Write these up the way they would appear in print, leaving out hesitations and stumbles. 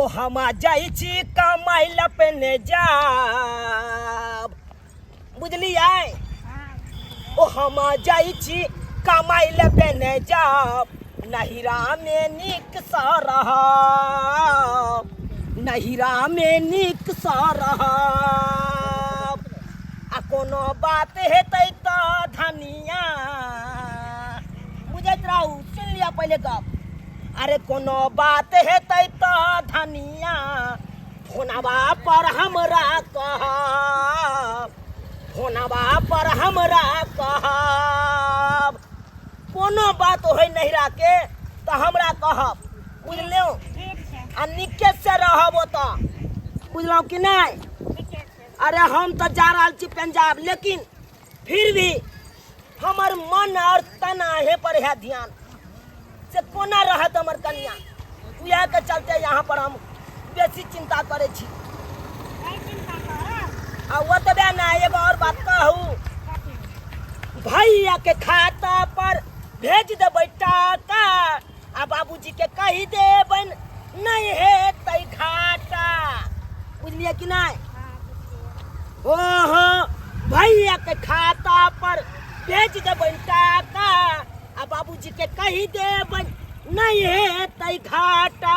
ओ हम जाइ छी कमाइल अपने जाब बुझलियै ओ हम जाइ छी कमाइल अपने जाब नहिरा में नीक सा रहब नहिरा में नीक सा रहब आ कोनो बात हेतै तऽ धनिया बुझैत रहू सुन लिअ पहिले गप अरे कोनो बात हेतै तऽ धनिया फोनवा पर हमरा कहब फोनवा पर हमरा कहब कोनो बात होइ नहिरा के तऽ हमरा कहब बुझलौ आ नीके से रहब ओतऽ बुझलहुँ कि नहीं अरे हम तो जा रहा छी पंजाब लेकिन फिर भी हमर मन और तनाहे पर है ध्यान से कोना रहत हमर कन्या उहे के चलते यहाँ पर हम बेसी चिंता करे छी आ ओतबे ना एगो और बात कहू भैया के खाता पर भेज देबै टाका आ बाबूजी के कही देबन नहीं हेतै घाटा बुझलिए कि नहीं ओहो भैया के खाता पर भेज देबै टाका आ बाबूजी के कही देबन नहीं हेतै घाटा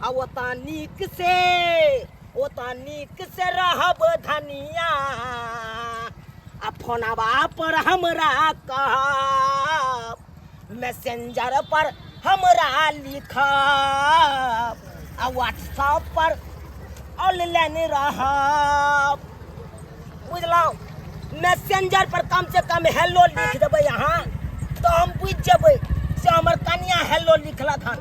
आ ओता नीक से रहब धनिया आ फोनवा पर हमरा कहब मैसेंजर पर हमरा लिखब आ व्हाट्सएप पर ऑनलाइन रहब बुझलहुँ मैसेंजर पर कम से कम हेलो लिख देबै यहाँ तो हम बुझ जेबै से हमर कनिया हेलो लिखलक हन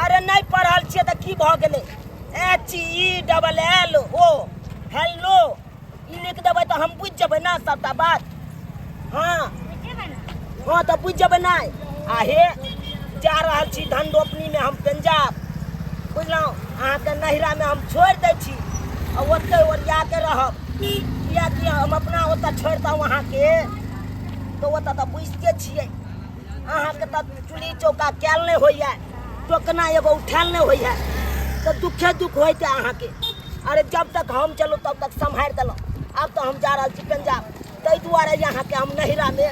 अरे नहीं पढ़ल छियै तऽ की भऽ गेलै HELLO हेलो ई लिख देबै तऽ हम बुझ जेबै ना सबटा बात हाँ तो बुझ जेबै नहीं आहे जा रहल छी धन रोपनी में हम पंजाब बुझलहुँ अहाँके नहिरा में हम छोड़ दै छी और ओते ओरिया के रहब कियाकि हम अपना ओतऽ छोड़ता अहाँके तो ओतऽ तऽ बुझते छियै अहाँके तऽ चूल्ही चौका कयल नहीं होइए टोकना एगो उठायल नहीं होइए तो दुखे दुख होइते अहाँके अरे जब तक हम चलू तब तक सम्हारि देलहुँ अब तो हम जा रहल छी पंजाब ताहि दुआरे यहाँ के हम नहिरा में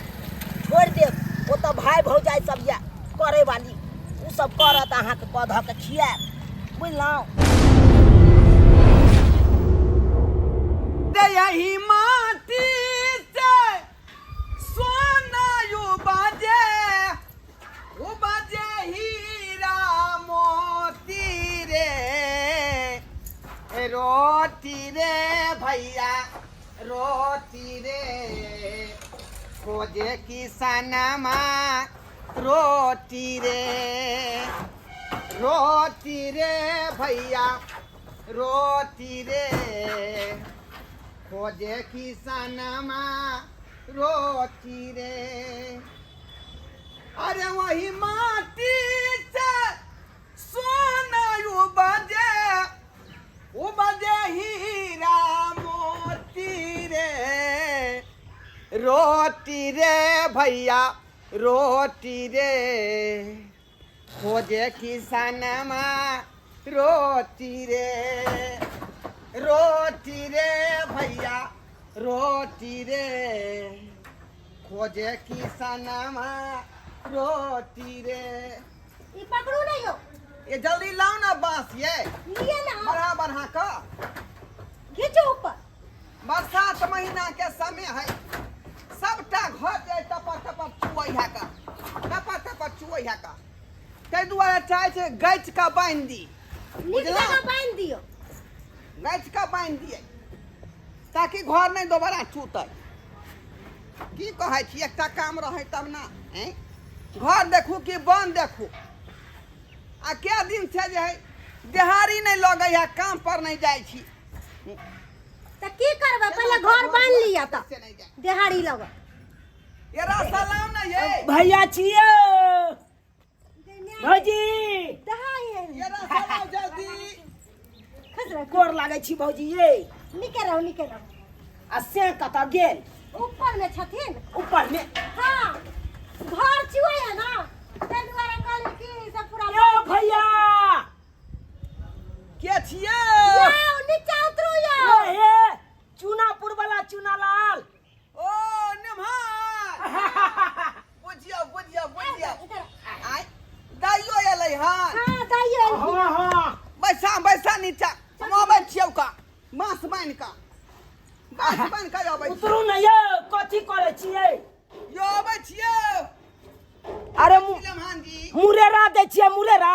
छोड़ देब ओतऽ भाई भौजाई सब ये करे वाली उ सब करत अहाँके पौधा के खियाब बुझलहुँ यही माटी से सोना यू बाजे हीरा मोती रे रोटी रे भैया रोटी रे खोजे किसनमा रोटी रे भैया रोटी रे खोजे किसनमा रोटी रे अरे वही माटी से सोना बजे हीरा मोती रे रोटी रे भैया रोटी रे खोजे किसनमा रोटी रे भैया रोटी रे खोजे किसनमा रोटी रे ई पकड़ू नहीं हो ये जल्दी लाओ ना बांस ये लिए ना बढ़ा का खींचो ऊपर बरसात महीना के समय है सबटा घर जाए टपर चुवैया का ते दुआरे चाहे छे गच का बांध दी बुझला बांध दियो गच का बांध दिए ताकि घर नहीं दोबारा चूतै की कहै छी एकटा काम रहे तब ना हैं घर देखू कि बन देखू आ क्या दिन से जे है देहाड़ी नहीं लगे है काम पर नहीं जाए छी त की करबे पहले घर बांध लिया त देहाड़ी लगे ये रास्ता लाओ ना ये भैया छियो भौजी ये रास्ता लाओ जल्दी गोर लागै छी भौजी ये निके रहो आ से कतऽ गेल ऊपर में छथिन ऊपर में हाँ घर छुए है ना ते दुआरे कहले कि बन का गाछ बन का आबै छी उतरू न ये कथी करे छियै यो आबै छियै अरे लम्हान जी मुरेरा दै छियै मुरेरा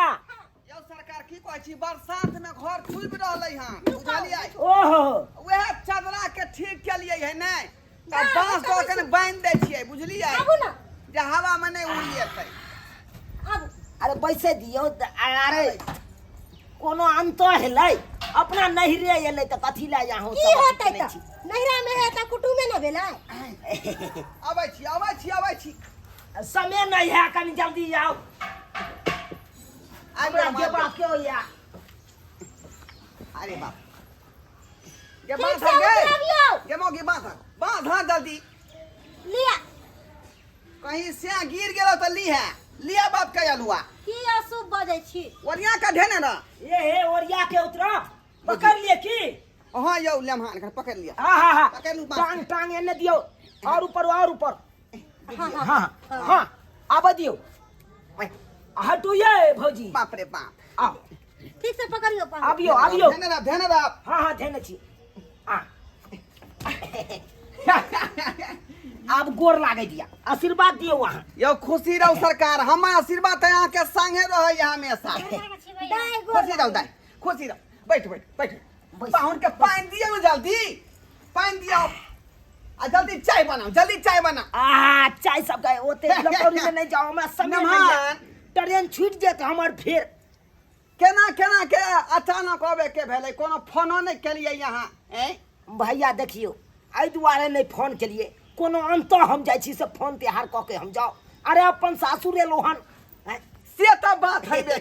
यो सरकार की कहै छी बरसात में घर छुबि रहलै हन बुझलियै ओहो वएह चदरा के ठीक केलियै है नै त बांस दऽ के बांध दै छियै बुझलियै आबू ना जे हवा में नहीं उड़ जेतै आबू अरे बैसे दियो अरे कोनो अंत हेलै अपना नहिरे एलै त कथी ला यहाँ की होतै त नहिरा में है त कुटुमे न भेलै आबै छी समय नहीं है कनी जल्दी आओ हमरा जेबा क्यों या अरे बाप ये ठीक बात से है उतरबियो ये मोगी बात हाँ जल्दी लिया कहीं से गिर गेलो तो लिया बाप के अलुआ की अशुभ बजै छी ओरिया का ढेने ना ये हे ओरिया के उतरो पकड़ लिए की हाँ यो लम्हान कर पकड़ लिया हाँ पकड़ लूं बाप टांग टांग एने दियो और ऊपर हाँ हाँ हाँ आब दियो हटू ये भौजी बाप रे बाप आओ ठीक से पकड़ियो आबियो ढेने रह हाँ धेने छी आब गोर लागे दिया आशीर्वाद दियो वहाँ यो खुशी रहो सरकार हम आशीर्वाद यहाँ के संगे रहे हमेशा दाई खुशी रहो बैठ पाहुन के पानी दियो जल्दी पानी दियो आ जल्दी चाय बनाओ चाय सब गए ओते लपौरी में नहीं जाओ हमरा समय नहीं है ट्रेन छूट जात हमर फेर केना के अचानक आवे के भेलै कोनो फोनो नहीं केलिए यहाँ भैया देखियो एहि दुआरे नहीं फोन केलिए कोनो अंत हम जाइ छी से फोन त्योहार कऽ के हम जाओ अरे अपन सासुर एलो हन से तो बात हेबे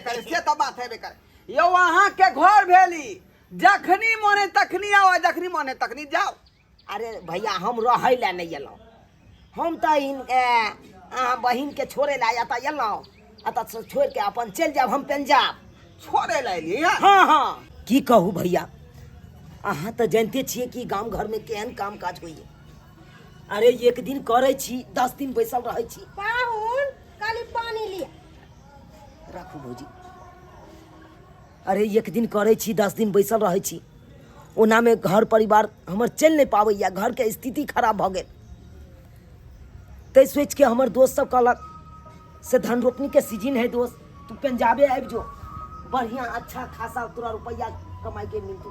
करे यो अहाँ के घर भेली जखनी मोने तखनी आओ जखनी मोने तखनी जाओ अरे भैया हम रहे ला नहीं एलौं हम तो बहिन के छोड़े ला या एलौं अतः से छोड़ के अपन चल जाब हम पंजाब छोड़े ला एलिए हाँ की कहू भैया अहाँ तो जानते छिए कि गांव घर में केहन काम काज होइए अरे एक दिन करे छी 10 दिन बैसल रहे छी पाहुन काली पानी लिया राखू भौजी अरे एक दिन करे छी 10 दिन बैसल रहे छी ओना में घर परिवार हमर चल नहीं पाबैया घर के स्थिति खराब भ गेल तै सोच के हमर दोस्त सब कहलक से धन रोपनी के सीजन है दोस्त तू पंजाबे आबि जो बढ़िया अच्छा खासा तोरा रुपया कमाई के मिलतू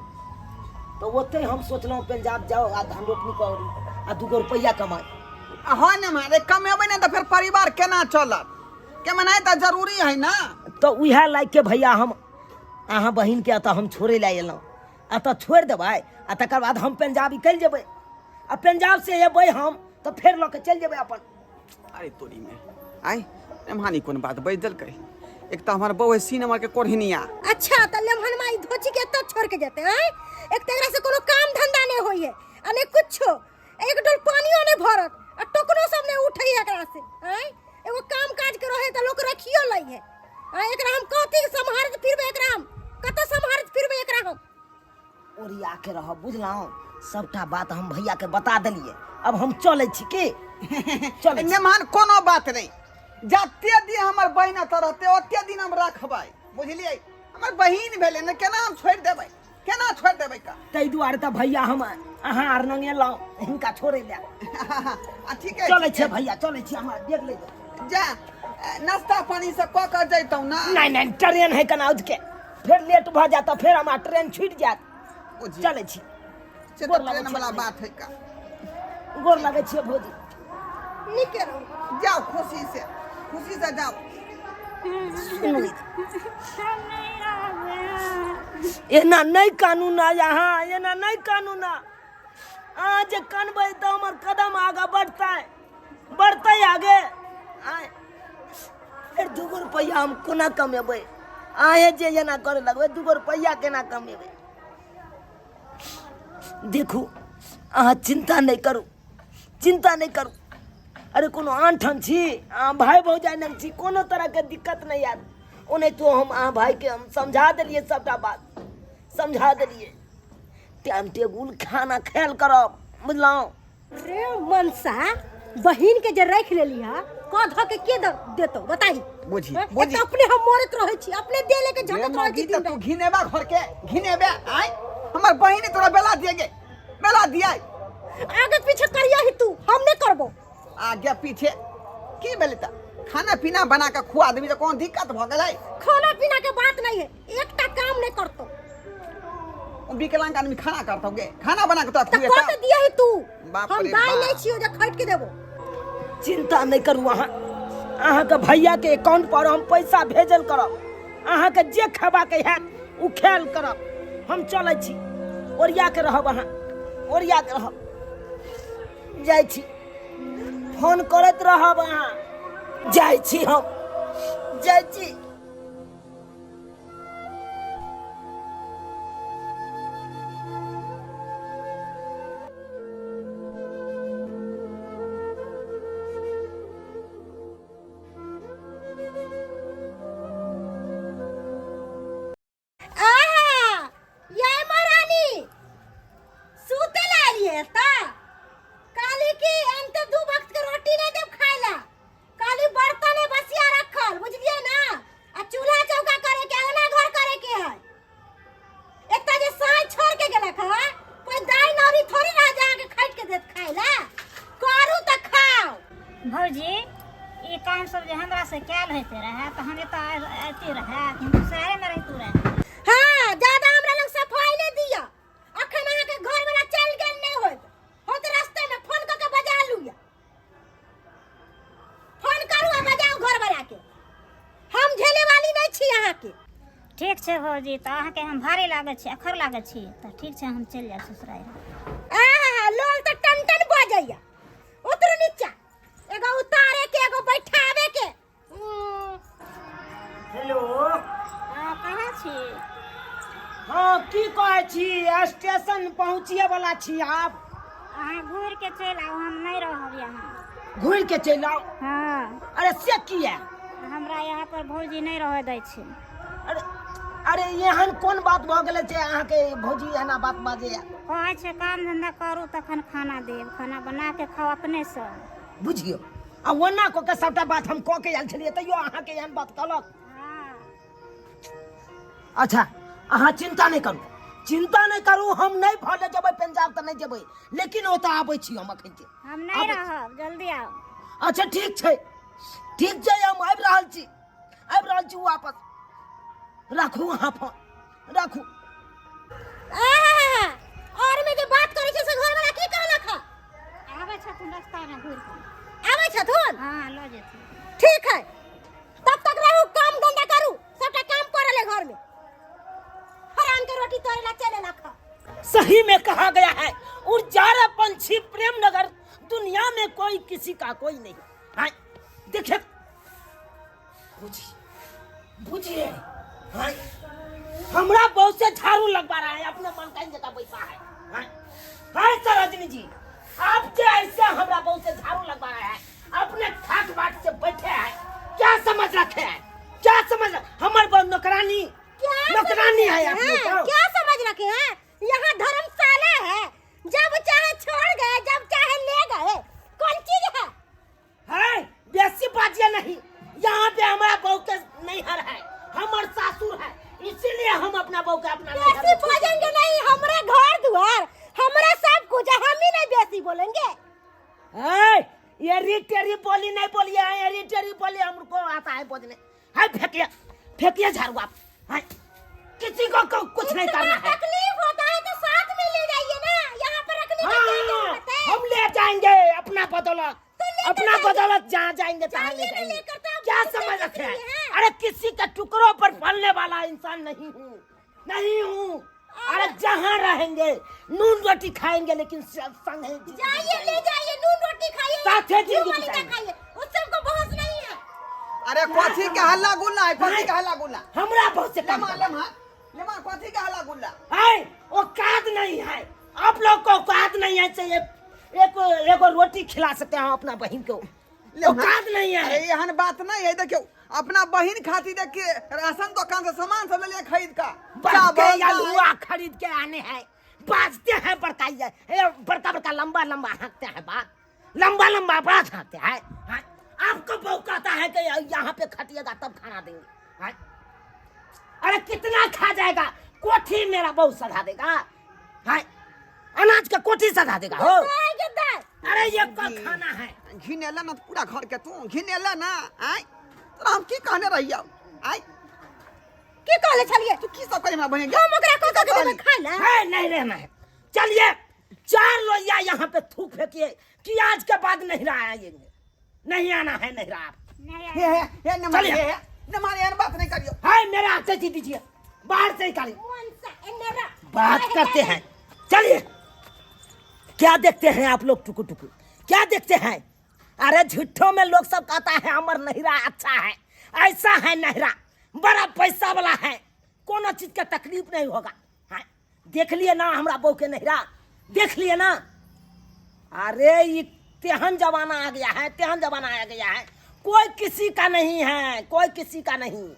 तो ओते हम सोचलौं पंजाब जाओ आ धन रोपनी करू आ 2 रुपया कमाई हाँ न मारे कमेबै ना तो फिर परिवार केना चलत के मनाए तो जरूरी है ना तो उहे लायक के भैया हम अहाँ बहिन के अतः हम छोड़े ला एलौं अतः छोड़ देबै आ तकर बाद हम पंजाब निकल जेबै आ पंजाब से एबै हम तो फेर लऽ के चल जेबै अपन अरे तोरी में आई एमहानी कोन बात बज देलकै एक तो हमार बहू सी नंबर के कोढ़निया अच्छा त लेमहन माई धोची के त छोड़ के जेते हैं एक तेरा से कोनो काम धंधा नहीं होइए अने कुछो एक डोल पानियो नहीं भरत आ टोकरो सब नहीं उठई एकरा से हैं एगो काम काज के रहे त लोग रखियो लई है एकरा हम कहती संभारत फिरबे एकरा हम कत संभारत फिरबे एकरा हम ओरिया के रह बुझलौं सबटा बात हम भैया के बता देलिए अब हम चलै छी की चलै नेमान कोनो बात नहीं जते दिन हमर बहिन त रहते ओते दिन हम रखबै बुझलिए हमर बहिन भेले न केना हम छोड़ देबै का तै दुआरे त भैया हम अहाँ आर नंग एलौं हिनका छोड़े ला ठीक है चलै छै भैया चलै छी हमरा देख ले जा नाश्ता पानी से क कर जैतौ ना नहीं ट्रेन है कनाउज के फिर लेट भ जात फिर हमार ट्रेन छूट जात चलै छी से तो ट्रेन वाला बात है का गोर लगे छियै भौजी निके रहो जाओ खुशी से जाओ एना नहीं कानून आ यहाँ एना नहीं कानून आ जे कानबै तो हमर कदम आगे बढ़तै आगे फिर 2 रुपया हम कोना कमेबै अहें जे एना करे लगबै 2 रुपया केना कमेबै देखू अहाँ चिंता नहीं करू अरे कोनो आंठन छी भाई भौजाई नहीं छी कोनो तरह के दिक्कत नहीं आयल ओने तो हम भाई के हम समझा दिलिए सबटा बात समझा दिलिए टाइम टेबुल खाना खायल करब बुझलौं रे मनसा बहिन के जे रख लेली हा क ध के देतो बताई बुझी अपने हम मोरत रहे छी अपने दे लेके झटक रहे छी तू घिनेबा घर के घिनेबे आई हमर बहिन तोरा बेला दिएगे मेला दिया आगे पीछे करिया ही तू, हम नहीं करबो। आगे पीछे की बेले त खाना पीना बना के खुआ देबी तो कौन दिक्कत भ गेलै? खाना पीना के बात नहीं है, एकटा काम नहीं करतो। विकलांग आदमी खाना करतोगे, खाना बना के तो तो खुए कत दिया ही तू, बाप हम रे दाई बाप। नहीं छियो जे खरीद के देबो। चिंता नहीं करू अहाँ, अहाँ के भैया के अकाउंट पर हम पैसा भेजल करब। अहाँ के जे खेबा के हैत उ खेल करब। हम चलै छी, ओरिया के रहब, अहाँ ओरिया के रहब। जाइ छी, फोन करैत रहब अहाँ। जाइ छी, हम जाइ छी। भौजी ये काम सब जे हमरा से कैल होते रहे तो हमें तो आती रहे, किंतु शहरे में रहतू रहे। हाँ, ज्यादा हमरा लोग सफाई नहीं दिया। अखन अहाँ के घर वाला चल गेल नहीं होत। होत रास्ते में फोन करके बजा लूया। फोन करू आ बजाऊ घर वाला के। हम झेले वाली नहीं छी अहाँ के। ठीक छे भौजी, तो अहाँ के हम भारी लागे छी, अखर लागे छी, तो ठीक छे हम चल जाए ससुराल। लोल तो टन टन बजैया। उतर नीचा, एगो उतारे के, एगो बैठावे के। हेलो, कहाँ छी? हाँ की कहै छी? स्टेशन पहुँचिए वाला छी आप। अहाँ घूर के चल आओ, हम नहीं रहब यहाँ। घूर के चल आओ? हाँ। अरे से किया? हमरा यहाँ पर भौजी नहीं रह दै छै। अरे अरे एहन कोन बात भ गेलै जे अहाँ के भौजी एना बात बाजे? कहै छै काम धंधा करू तखन खाना देब, खाना बना के खाओ अपने से। बुझियो, आ ओना को के सबटा बात हम कह के आयल छलिए, तैयो अहाँ के एहन बात कहलक। हाँ। अच्छा, अहाँ चिंता नहीं करू, चिंता नहीं करू। हम नहीं भले जेबै पंजाब त नहीं जेबै, लेकिन ओतऽ आबै छी हम अखन के। हम नहीं रहब, जल्दी आओ। अच्छा ठीक छै, ठीक छै, हम आबि रहल छी वापस। राखू अहाँ फोन, राखू। और में जे बात करै छै से घर वाला की कहलक ह? आबै छथुन रास्ता में घूर के। आबै छथुन? हाँ, लो जेथिन। ठीक है, तब तक रहू, काम धंधा करू, सबटा काम करे ले घर में। हराम के रोटी तोरे ला चले ला खा। सही में कहा गया है, उजाला पंछी प्रेम नगर दुनिया में कोई किसी का कोई नहीं। हाँ, देखिए, बुझिए, हाँ, हमरा बहुत से झाड़ू लगवा रहा है, अपने मन का जगह पैसा है। हाँ, हाँ सरोजिनी जी, आपके ऐसे हमरा बहुत से झाड़ू लगवा रहा है, अपने ठाट बाट से बैठे हैं, क्या समझ रखे हैं? क्या समझ? हमारे बहुत नौकरानी है आप लोग को। क्या समझ रखे हैं? यहाँ धर्मशाला है, जब चाहे छोड़ गए, जब चाहे ले गए, कौन चीज है? है बेसी बाजिए नहीं, यहाँ पे हमारा बहू के नैहर है, हमार सासुर है, इसीलिए हम अपना बहू के अपना बेसी बोलेंगे नहीं, हमारे घर द्वार, हमारा सब कुछ है, हम ही नहीं बेसी बोलेंगे। ये रिटेरी बोली नहीं बोलिए, ये रिटेरी बोली हमको आता है बोलने। है फेंकिए झाड़ू आप। है किसी को कुछ नहीं करना है। तकलीफ होता है तो साथ में ले जाइए ना, यहाँ पर रखने की क्या जरूरत है? हम ले जाएंगे अपना बदौलत जहाँ जाएंगे तहाँ ले जाएंगे। क्या समझ रखे हैं? अरे किसी के टुकड़ों पर पलने वाला इंसान नहीं हूँ। अरे जहाँ रहेंगे नून रोटी खाएंगे, लेकिन संग जाइए, ले जाइए, नून रोटी खाइए, साथे जिंदगी खाइए, उससे हमको बहस नहीं है। अरे कथी के हल्ला गुल्ला है? कथी के हल्ला गुल्ला? हमरा बहुत से लेमा कथी के हल्ला गुल्ला है? औकात नहीं है आप लोग को, औकात नहीं है चाहिए एक रोटी खिला सकते हैं अपना बहन को, औकात नहीं है। अरे एहन बात नहीं है, देखियो अपना बहन खातिर देखिए राशन दुकान से सामान सब ले लिया खरीद का, हलवा खरीद के आने हैं, बाजते हैं बड़का लंबा हाँकते हैं, लंबा बड़ा हाँकते हैं। आपको बहू कहता है कि यहाँ पे खटिएगा तब खाना देंगे। अरे कितना खा जाएगा? कोठी मेरा बहू सधा देगा। अनाज का कोठी सजा देगा हो। आएगा दाई अरे ये का खाना है। घिनेला ना तो पूरा घर के तू घिनेला ना आय तोरा हम की कहने रहिया आय की कहले छलिए तू की सब करे हमरा बहन हम ओकरा को के देबे खाए ला है नहीं रहना है। चलिए 4 लोहिया यहाँ पे थूक फेंकिए कि आज के बाद नहीं रहा आएंगे, नहीं आना है नहीं रहा। नहीं हे न चलिए। मारे यार बात नहीं करियो है मेरे हाथ से दीजिए, बाहर से निकालिए, मन सा एनेरा बात करते हैं। चलिए क्या देखते हैं आप लोग टुकु टुकु, क्या देखते हैं? अरे झूठों में लोग सब कहता है हमर नहिरा अच्छा है, ऐसा है नहिरा बड़ा पैसा वाला है, कोनो चीज का तकलीफ नहीं होगा। हाँ, देख लिए ना हमरा बहू के नहिरा, देख लिए ना। अरे ये तेहन जमाना आ गया है, तेहन जमाना आ गया है, कोई किसी का नहीं है, कोई किसी का नहीं।